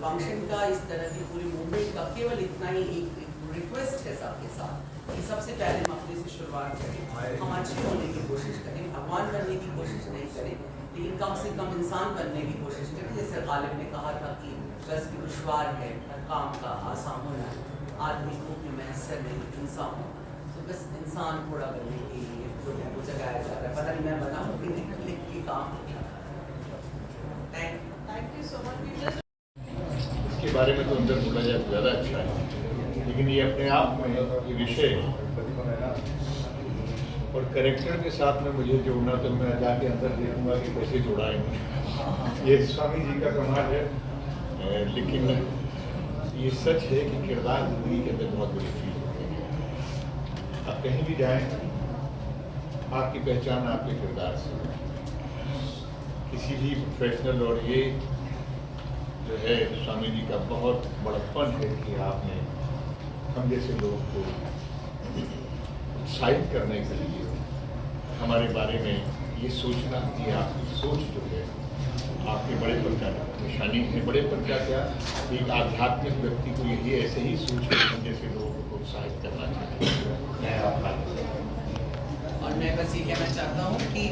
Function का, इस तरह की पूरी मूवमेंट का केवल इतना ही एक रिक्वेस्ट है सबके साथ कि सबसे पहले हम अपने से शुरुआत करें, हम अच्छे होने की कोशिश करें, भगवान बनने की कोशिश नहीं करें, लेकिन कम से कम इंसान बनने की कोशिश करें। जैसे गालिब ने कहा था कि बस की दुश्वार है हर काम का आसान होना, आदमी को भी मैसर नहीं इंसान हो, तो बस इंसान थोड़ा बनने के लिए लोगों को जगाया जा रहा है। पता नहीं मैं बनाऊँ कि लिख के काम। Thank you so much. इसके बारे में तो अंदर बोला जाए ज़्यादा अच्छा है, लेकिन ये अपने आप में ये विषय और कैरेक्टर के साथ में मुझे जोड़ना, तो मैं जाके अंदर देखूंगा कि कैसे जोड़ा है। ये स्वामी जी का कमाल है, लेकिन ये सच है कि किरदार जिंदगी के अंदर बहुत बड़ी चीज़ होती है। आप कहीं भी जाएं, आपकी पहचान आपके किरदार से, किसी भी प्रोफेशनल। और ये जो है स्वामी जी का बहुत बड़प्पन है कि आपने हम जैसे लोगों को उत्साहित करने के लिए हमारे बारे में ये सोचना कि आपकी सोच जो है आपके बड़ेपन का निशानी है। बड़ेपन का क्या, एक आध्यात्मिक व्यक्ति को यही ऐसे ही सोच के हम जैसे लोगों को प्रोत्साहित करना चाहिए। मैं आपका और मैं बस ये कहना चाहता हूँ कि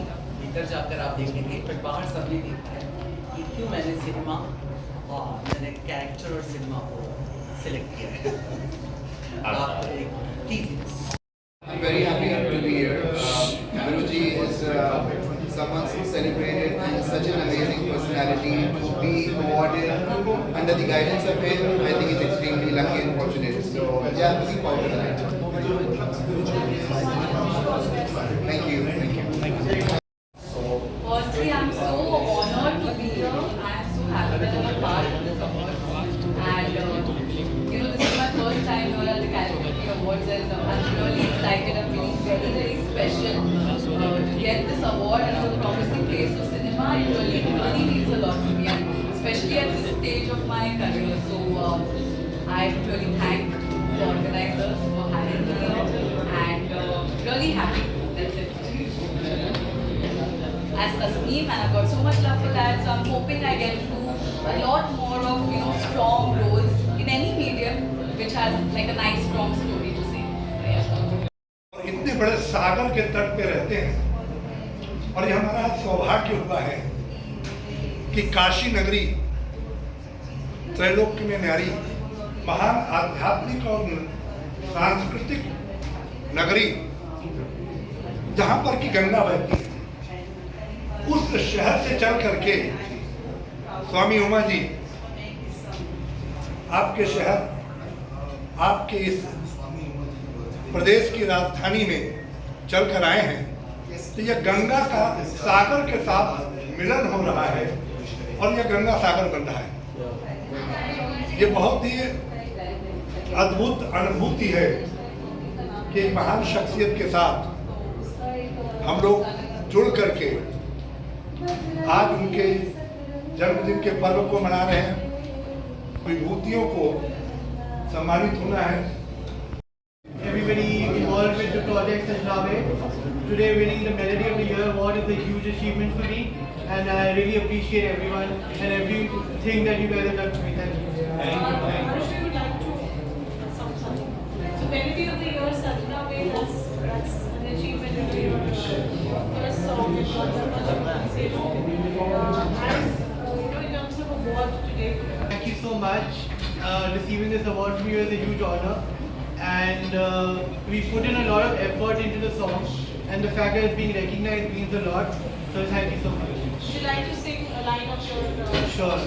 भीतर जाकर आप देखेंगे, फिर बाहर सबने देखा है कि क्यों मैंने सिनेमा और मैंने कैरेक्टर और सिनेमा को सिलेक्ट किया है। आप please. I'm very happy to be here. Guruji is someone so celebrated and such an amazing personality. To be awarded under the guidance of him, I think it's extremely lucky and fortunate. So yeah, looking forward to that. Thank you. Thank you. Firstly, I'm so honored to be here. I'm so happy that I'm a part of this award. And this is my first time here at the California Awards, and I'm really excited. I'm feeling very, very special to get this award and it's a promising place for cinema. It really means a lot to me, and especially at this stage of my career. So I really thank the organizers for having me here, and really happy. That's it. As Tasneem, and I've got so much love for that, so I'm hoping I get to do a lot more of strong roles in any medium which has like a nice strong story to say. So, yeah. और इतने बड़े सागर के तट पे रहते हैं, और ये हमारा सौभाग्य हुआ है कि काशी नगरी, त्रैलोक्य में न्यारी, महान आध्यात्मिक और सांस्कृतिक नगरी, जहाँ पर की गंगा बहती है, उस उस शहर से चल करके स्वामी उमा जी आपके शहर, आपके इस प्रदेश की राजधानी में चल कर आए हैं, तो यह गंगा का सागर के साथ मिलन हो रहा है और यह गंगा सागर बन रहा है। ये बहुत ही अद्भुत अनुभूति है कि एक महान शख्सियत के साथ हम लोग जुड़ करके आज उनके जन्मदिन के पर्व को मना रहे हैं, विभूतियों को सम्मानित होना है। Everybody involved with the project in Nave. Today winning the Melody of the Year award is a huge achievement for me, and I really appreciate everyone and everything that you guys have done for me. Thank you. Anushka, would like to something. So Melody of the Year, Sajna Way, that's an achievement of your first song. It got so much appreciation. And in terms of award today. Thank you so much. Receiving this award from you is a huge honor, and we put in a lot of effort into the song, and the fact that it's being recognized means a lot. So thank you so much. Would you like to sing a line of your? Sure.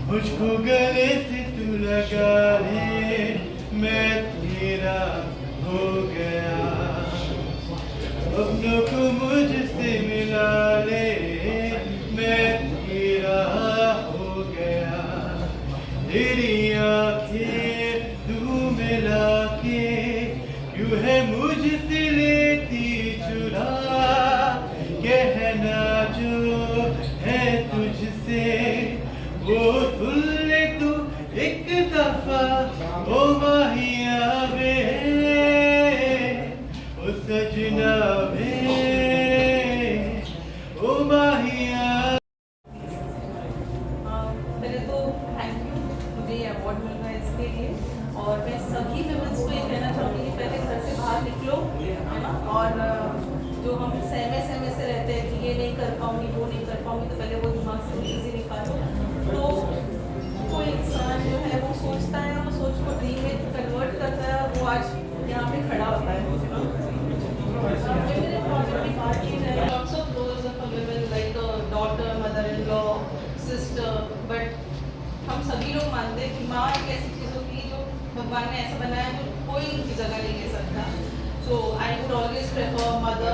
मुझको गले से तू लगा ले, मैं तेरा हो गया, अपनों को मुझसे मिला ले, मैं तेरा हो गया, तेरी आँखें तू मिला के यूं है मुझसे लेती चुरा, कहना जो है तुझसे वो सुन ले तू एक दफा, ओ माहिया वे, ओ सजना वे, ओ माहिया। पहले तो थैंक यू, मुझे ये अवार्ड मिल रहा है इसके लिए, और मैं सभी विमेंस को ये कहना चाहूँगी कि पहले घर से बाहर निकलो, है ना, और जो हम सहमे से रहते हैं कि ये नहीं कर पाऊँगी, वो नहीं कर पाऊँगी, तो पहले वो दिमाग से चीज़ें निकालो। तो कोई इंसान जो है वो सोचता है, वो सोच को ड्रीम में कन्वर्ट करता है, वो आज यहाँ पे खड़ा होता है। मेरे प्रोजेक्ट की बात की जाए, lots of roles of women like daughter, mother in law, sister, but हम सभी लोग मानते हैं कि माँ एक ऐसी चीज़ होती है जो भगवान ने ऐसा बनाया है जो कोई उनकी जगह नहीं ले सकता। So I would always prefer mother,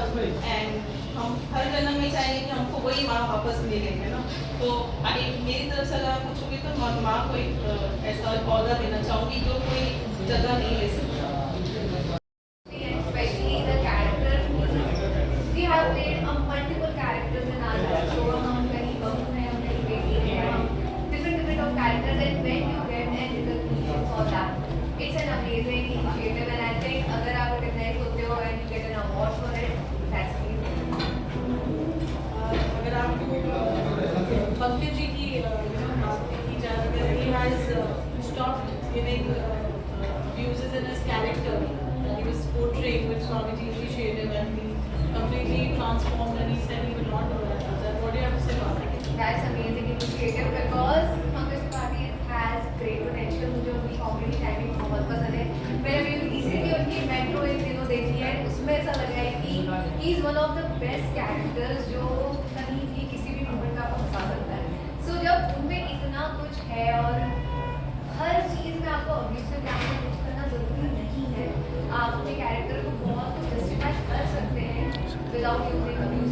and हम हर जन्म में चाहेंगे कि हमको वही माँ वापस मिले, है ना। तो मेरी तरफ से अगर पूछोगे तो मैं माँ को एक ऐसा पौधा देना चाहूँगी जो कोई जगह नहीं ले सकता। Especially the character, we have played multiple characters in our show. हम कहीं बहू हैं, हम कहीं बेटी हैं, हम different of characters, and when you get an recognition for that, it's an amazing initiative, and I think अगर आप recognize होते हो and you get an award for it, that's amazing. अगर आपको पंकज जी की बात की जाए, he has stopped giving views in his character. He was portraying with Swamiji's initiative, and he completely transformed, and he said he will not do that. What do you have to say about it? That's amazing initiative because Pankaj Tripathi has great potential. मुझे उनकी comedy timing बहुत पसंद है। मैंने recently उनकी metro इन दिनों देखी है, उसमें ऐसा लग रहा है कि he is one of the best characters जो कहीं भी किसी भी मोमेंट में आपको हंसा सकता है। So जब उनमें इतना कुछ है और हर चीज़ में आपको ऑब्वियसली आपको कुछ करना ज़रूरी नहीं है, आप अपने कैरेक्टर को बहुत जस्टिफाई कर सकते हैं विदाउट यूजिंग